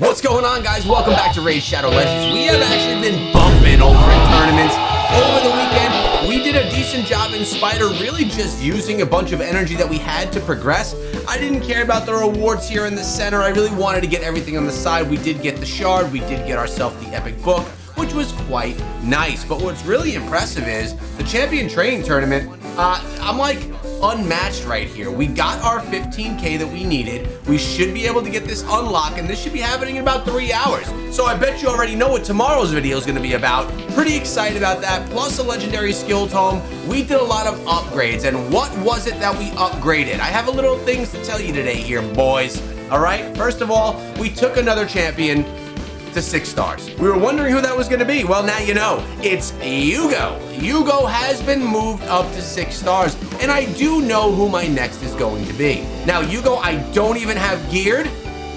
What's going on, guys? Welcome back to Raid Shadow Legends. We have actually been bumping over in tournaments over the weekend. We did a decent job in Spider, really just using a bunch of energy that we had to progress. I didn't care about the rewards here in the center. I really wanted to get everything on the side. We did get the shard. We did get ourselves the epic book, which was quite nice. But what's really impressive is the champion training tournament. I'm like unmatched right here. We got our 15K that we needed. We should be able to get this unlocked, and this should be happening in about 3 hours. So I bet you already know what tomorrow's video is going to be about. Pretty excited about that, plus a legendary skill tome. We did a lot of upgrades, and what was it that we upgraded? I have a little things to tell you today here, boys. All right, first of all, we took another champion to 6 stars. We were wondering who that was going to be. Well, now you know. It's Uugo. Uugo has been moved up to 6 stars, and I do know who my next is going to be. Now, Uugo, I don't even have geared.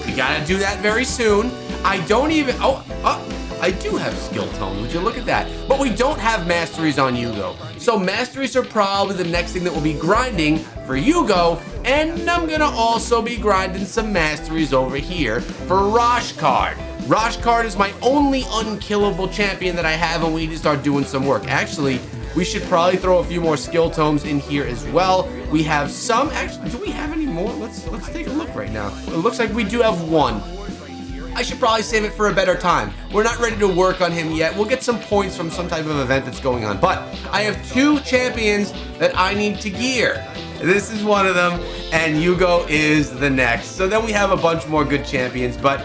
We gotta do that very soon. I don't even, I do have skill tone. Would you look at that? But we don't have masteries on Uugo. So masteries are probably the next thing that we'll be grinding for Uugo, and I'm gonna also be grinding some masteries over here for Roshkard. Roshkard is my only unkillable champion that I have, and we need to start doing some work. Actually, we should probably throw a few more skill tomes in here as well. We have some, actually, do we have any more? Let's take a look right now. It looks like we do have one. I should probably save it for a better time. We're not ready to work on him yet. We'll get some points from some type of event that's going on. But I have 2 champions that I need to gear. This is one of them, and Uugo is the next. So then we have a bunch more good champions, but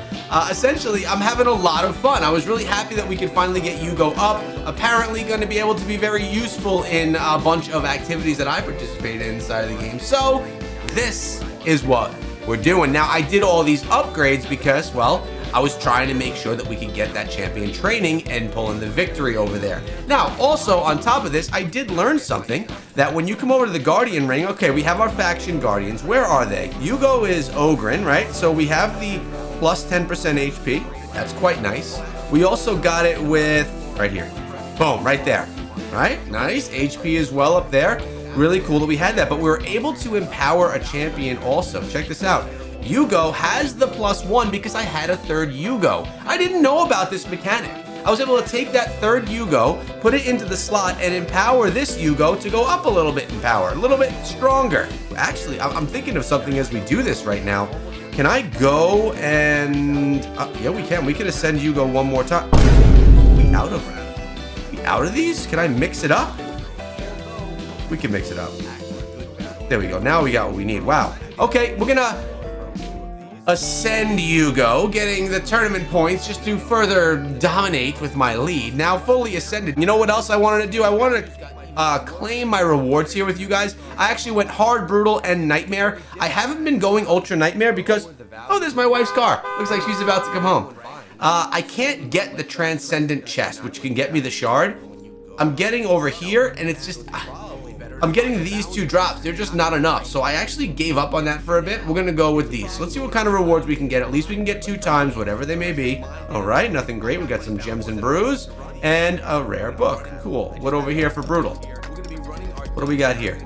essentially, I'm having a lot of fun. I was really happy that we could finally get Uugo up. Apparently going to be able to be very useful in a bunch of activities that I participate in inside of the game. So this is what we're doing. Now, I did all these upgrades because, well, I was trying to make sure that we could get that champion training and pull in the victory over there. Now, also on top of this, I did learn something that when you come over to the Guardian ring, okay, we have our faction Guardians. Where are they? Uugo is Ogren, right? So we have the plus 10% HP. That's quite nice. We also got it with, right here. Boom, right there. Right? Nice. HP as well up there. Really cool that we had that, but we were able to empower a champion also. Check this out. Uugo has the +1 because I had a 3rd Uugo. I didn't know about this mechanic. I was able to take that 3rd Uugo, put it into the slot, and empower this Uugo to go up a little bit in power, a little bit stronger. Actually, I'm thinking of something as we do this right now. Can I go and... yeah, we can. We can ascend Uugo one more time. We out of these? Can I mix it up? We can mix it up. There we go. Now we got what we need. Wow. Okay, we're gonna ascend Uugo, getting the tournament points just to further dominate with my lead. Now fully ascended. You know what else I wanted to do? I wanted to claim my rewards here with you guys. I actually went hard, brutal, and nightmare. I haven't been going ultra nightmare because, oh, there's my wife's car. Looks like she's about to come home. I can't get the transcendent chest, which can get me the shard. I'm getting over here, and it's just, I'm getting these 2 drops. They're just not enough. So I actually gave up on that for a bit. We're gonna go with these. Let's see what kind of rewards we can get. At least we can get 2 times, whatever they may be. All right, nothing great. We got some gems and brews and a rare book. Cool. What over here for brutal? What do we got here?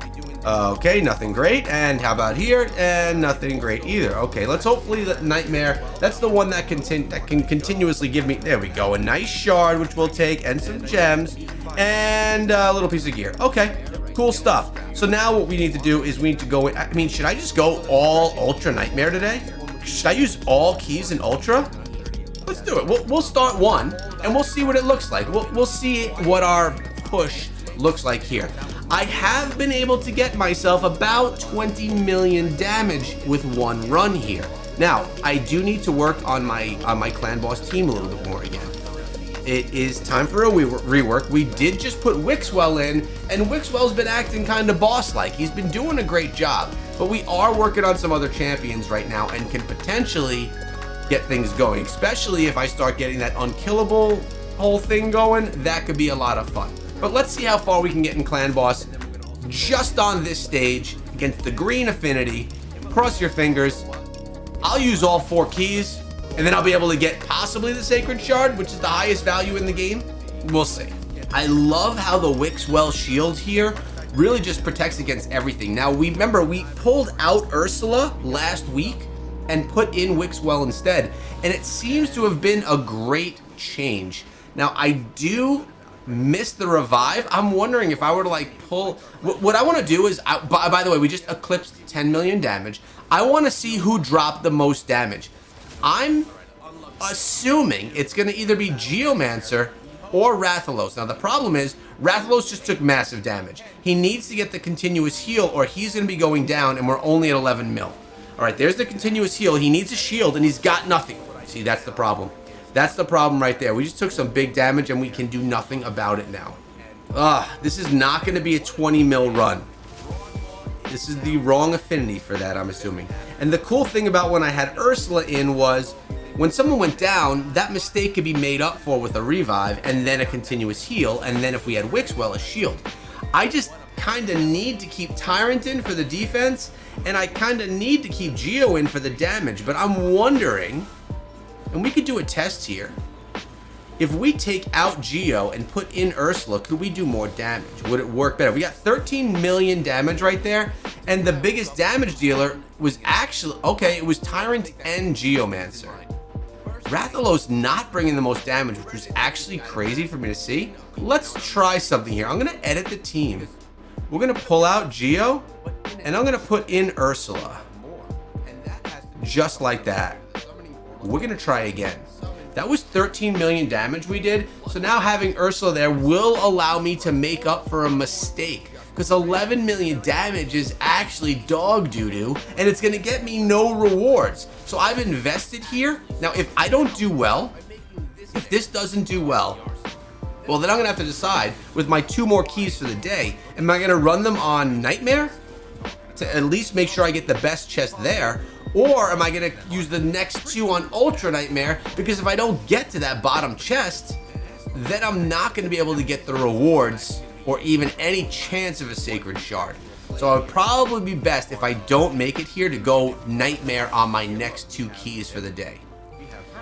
Okay, nothing great. And how about here? And nothing great either. Okay, let's hopefully the nightmare. That's the one that can continuously give me. There we go. A nice shard, which we'll take, and some gems, and a little piece of gear. Okay, cool stuff. So now what we need to do is we need to go. I mean, should I just go all ultra nightmare today? Should I use all keys in ultra? Let's do it. We'll start one, and we'll see what it looks like. We'll see what our push looks like here. I have been able to get myself about 20 million damage with one run here. Now, I do need to work on my clan boss team a little bit more again. It is time for a rework. We did just put Wixwell in, and Wixwell's been acting kind of boss-like. He's been doing a great job, but we are working on some other champions right now and can potentially get things going, especially if I start getting that unkillable whole thing going. That could be a lot of fun. But let's see how far we can get in Clan Boss just on this stage against the green affinity. Cross your fingers. I'll use all 4 keys, and then I'll be able to get possibly the Sacred Shard, which is the highest value in the game. We'll see. I love how the Wixwell shield here really just protects against everything. Now, remember, we pulled out Ursula last week, and put in Wixwell instead. And it seems to have been a great change. Now, I do miss the revive. I'm wondering if I were to like pull, what I want to do is, by the way, we just eclipsed 10 million damage. I want to see who dropped the most damage. I'm assuming it's going to either be Geomancer or Rathalos. Now, the problem is, Rathalos just took massive damage. He needs to get the continuous heal or he's going to be going down, and we're only at 11 mil. All right, there's the continuous heal. He needs a shield, and he's got nothing. See, that's the problem. That's the problem right there. We just took some big damage, and we can do nothing about it now. This is not going to be a 20 mil run. This is the wrong affinity for that, I'm assuming. And the cool thing about when I had Ursula in was, when someone went down, that mistake could be made up for with a revive and then a continuous heal, and then if we had Wixwell, a shield. I just kind of need to keep Tyrant in for the defense, and I kind of need to keep Geo in for the damage, but I'm wondering, and we could do a test here, if we take out Geo and put in Ursula, could we do more damage? Would it work better? We got 13 million damage right there, and the biggest damage dealer was actually, okay, it was Tyrant and Geomancer. Rathalos not bringing the most damage, which was actually crazy for me to see. Let's try something here. I'm going to edit the team. We're going to pull out Geo, and I'm going to put in Ursula. Just like that. We're going to try again. That was 13 million damage we did. So now having Ursula there will allow me to make up for a mistake. Because 11 million damage is actually dog doo-doo, and it's going to get me no rewards. So I've invested here. Now, if I don't do well, if this doesn't do well, well, then I'm going to have to decide with my 2 more keys for the day, am I going to run them on Nightmare to at least make sure I get the best chest there? Or am I going to use the next 2 on Ultra Nightmare? Because if I don't get to that bottom chest, then I'm not going to be able to get the rewards or even any chance of a Sacred Shard. So it would probably be best if I don't make it here to go Nightmare on my next 2 keys for the day.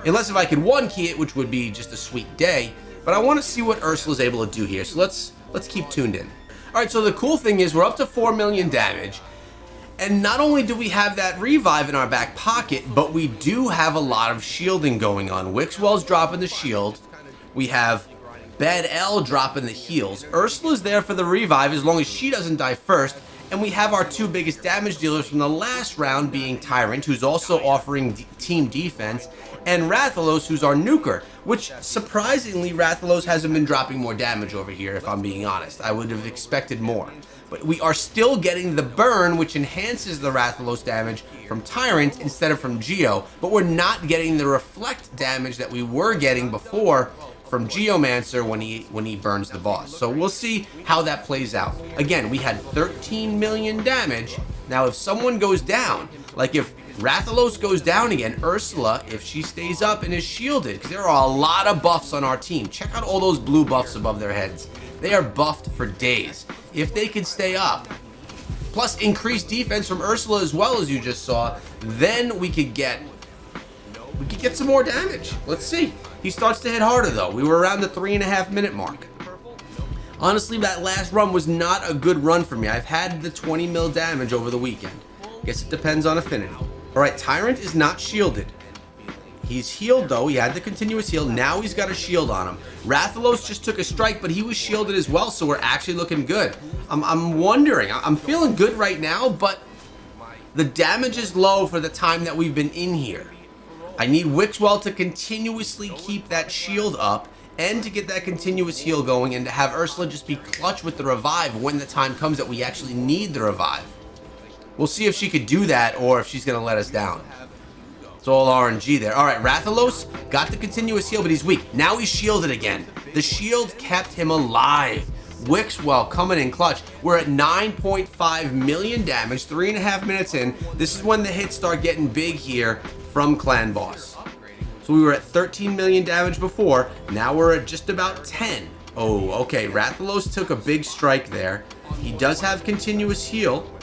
Unless if I could 1 key it, which would be just a sweet day. But I want to see what Ursula's able to do here. So let's keep tuned in. Alright, so the cool thing is we're up to 4 million damage. And not only do we have that revive in our back pocket, but we do have a lot of shielding going on. Wixwell's dropping the shield. We have Bad L dropping the heals. Ursula's there for the revive as long as she doesn't die first. And we have our 2 biggest damage dealers from the last round being Tyrant, who's also offering team defense, and Rathalos, who's our nuker, which surprisingly Rathalos hasn't been dropping more damage over here, if I'm being honest. I would have expected more. But we are still getting the burn, which enhances the Rathalos damage from Tyrant instead of from Geo, but we're not getting the reflect damage that we were getting before from Geomancer when he burns the boss. So we'll see how that plays out. Again, we had 13 million damage. Now if someone goes down, like if Rathalos goes down again, Ursula, if she stays up and is shielded, because there are a lot of buffs on our team. Check out all those blue buffs above their heads. They are buffed for days. If they can stay up, plus increased defense from Ursula as well, as you just saw, then we could get some more damage. Let's see. He starts to hit harder though. We were around the 3.5 minute mark. Honestly, that last run was not a good run for me. I've had the 20 mil damage over the weekend. Guess it depends on affinity. All right, Tyrant is not shielded. He's healed though. He had the continuous heal. Now he's got a shield on him. Rathalos just took a strike, but he was shielded as well, so we're actually looking good. I'm wondering. I'm feeling good right now, but the damage is low for the time that we've been in here. I need Wixwell to continuously keep that shield up and to get that continuous heal going and to have Ursula just be clutch with the revive when the time comes that we actually need the revive. We'll see if she could do that or if she's going to let us down. It's all RNG there. All right, Rathalos got the continuous heal, but he's weak. Now he's shielded again. The shield kept him alive. Wixwell coming in clutch. We're at 9.5 million damage, 3.5 minutes in. This is when the hits start getting big here from Clan Boss. So we were at 13 million damage before. Now we're at just about 10. Oh, okay. Rathalos took a big strike there. He does have continuous heal.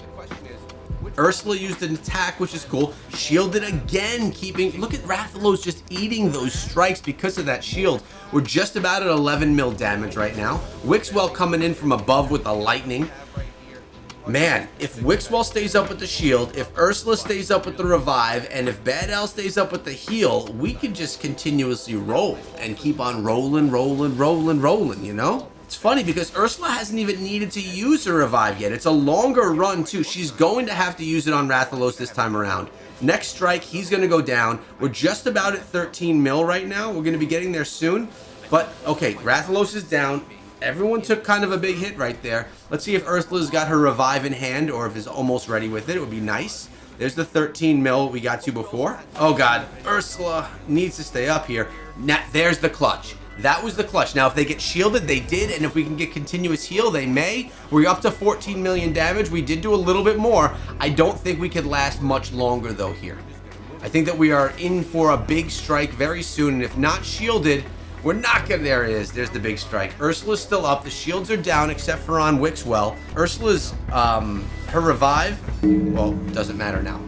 Ursula used an attack, which is cool. Shielded again, keeping... Look at Rathalos just eating those strikes because of that shield. We're just about at 11 mil damage right now. Wixwell coming in from above with the lightning. Man, if Wixwell stays up with the shield, if Ursula stays up with the revive, and if Bad L stays up with the heal, we can just continuously roll and keep on rolling, you know? It's funny because Ursula hasn't even needed to use her revive yet. It's a longer run too. She's going to have to use it on Rathalos this time around. Next strike, he's going to go down. We're just about at 13 mil right now. We're going to be getting there soon. But, okay, Rathalos is down. Everyone took kind of a big hit right there. Let's see if Ursula's got her revive in hand or if is almost ready with it. It would be nice. There's the 13 mil we got to before. Oh, God. Ursula needs to stay up here. Now, there's the clutch. That was the clutch. Now, if they get shielded, they did. And if we can get continuous heal, they may. We're up to 14 million damage. We did do a little bit more. I don't think we could last much longer, though, here. I think that we are in for a big strike very soon. And if not shielded, we're not gonna. There it is. There's the big strike. Ursula's still up. The shields are down except for on Wixwell. Ursula's, her revive, well, doesn't matter now.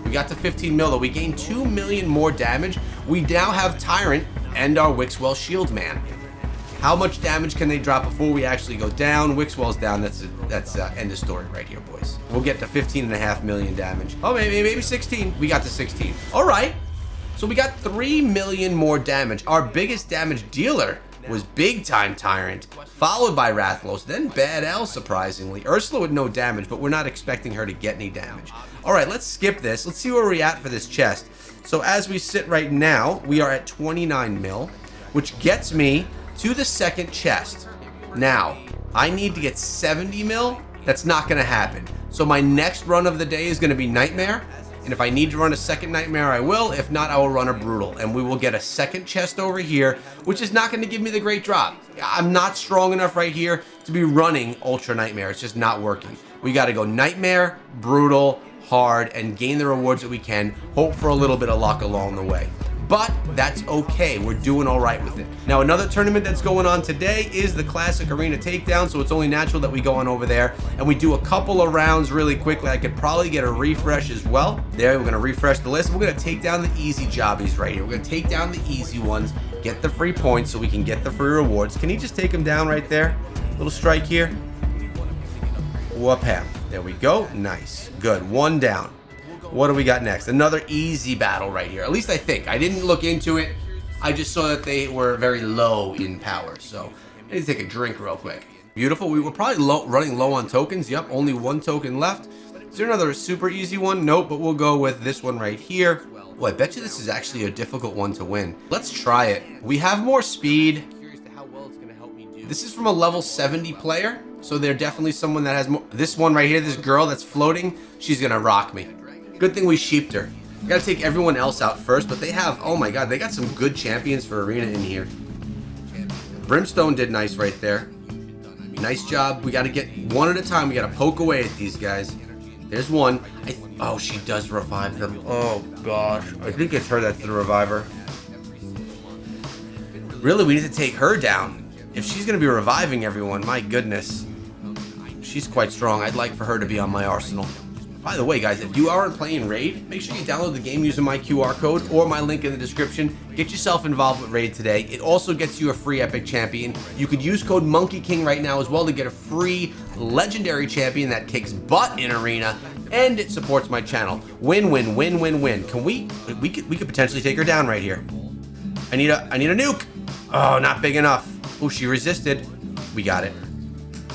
We got to 15 mil, though. We gained 2 million more damage. We now have Tyrant and our Wixwell shield man. How much damage can they drop before we actually go down? Wixwell's down. That's end of story right here, boys. We'll get to 15.5 million damage. Oh, maybe 16. We got to 16. All right. So we got 3 million more damage. Our biggest damage dealer was Big Time Tyrant, followed by Rathalos, then Bad L, surprisingly. Ursula with no damage, but we're not expecting her to get any damage. All right, let's skip this. Let's see where we're at for this chest. So as we sit right now, we are at 29 mil, which gets me to the second chest. Now, I need to get 70 mil. That's not going to happen. So my next run of the day is going to be Nightmare. And if I need to run a second Nightmare, I will. If not, I will run a Brutal. And we will get a second chest over here, which is not going to give me the great drop. I'm not strong enough right here to be running Ultra Nightmare. It's just not working. We got to go Nightmare, Brutal, Hard, and gain the rewards that we can. Hope for a little bit of luck along the way. But that's okay. We're doing all right with it. Now, another tournament that's going on today is the Classic Arena Takedown, so it's only natural that we go on over there and we do a couple of rounds really quickly. I could probably get a refresh as well. There, we're going to refresh the list. We're going to take down the easy jobbies right here. We're going to take down the easy ones, get the free points so we can get the free rewards. Can he just take them down right there? Little strike here. Whoop him. There we go. Nice. Good. One down. What do we got next? Another easy battle right here. At least I think. I didn't look into it. I just saw that they were very low in power. So I need to take a drink real quick. Beautiful. We were probably running low on tokens. Yep, only one token left. Is there another super easy one? Nope, but we'll go with this one right here. Well, I bet you this is actually a difficult one to win. Let's try it. We have more speed. This is from a level 70 player. So they're definitely someone that has more. This one right here, this girl that's floating, she's going to rock me. Good thing we sheeped her. We gotta take everyone else out first, but they have, oh my god, they got some good champions for Arena in here. Brimstone did nice right there. Nice job. We gotta get one at a time. We gotta poke away at these guys. There's one. Oh, she does revive them. Oh gosh. I think it's her that's the reviver. Really, we need to take her down. If she's gonna be reviving everyone, my goodness. She's quite strong. I'd like for her to be on my arsenal. By the way, guys, if you aren't playing Raid, make sure you download the game using my QR code or my link in the description. Get yourself involved with Raid today. It also gets you a free Epic Champion. You could use code MonkeyKing right now as well to get a free Legendary Champion that kicks butt in Arena, and it supports my channel. Win, win, win, win, win. Can we could potentially take her down right here. I need a nuke. Oh, not big enough. Oh, she resisted. We got it.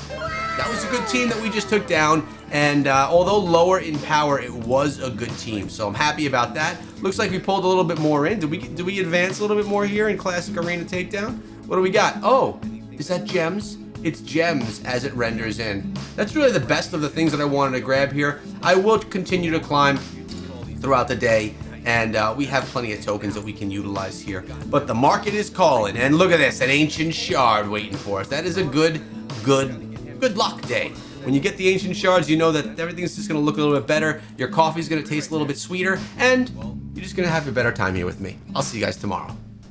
That was a good team that we just took down. And although lower in power, it was a good team. So I'm happy about that. Looks like we pulled a little bit more in. Did we advance a little bit more here in Classic Arena Takedown? What do we got? Oh, is that gems? It's gems as it renders in. That's really the best of the things that I wanted to grab here. I will continue to climb throughout the day. And we have plenty of tokens that we can utilize here. But the market is calling. And look at this, an Ancient Shard waiting for us. That is a good luck day. When you get the Ancient Shards, you know that everything's just going to look a little bit better. Your coffee's going to taste a little bit sweeter. And you're just going to have a better time here with me. I'll see you guys tomorrow.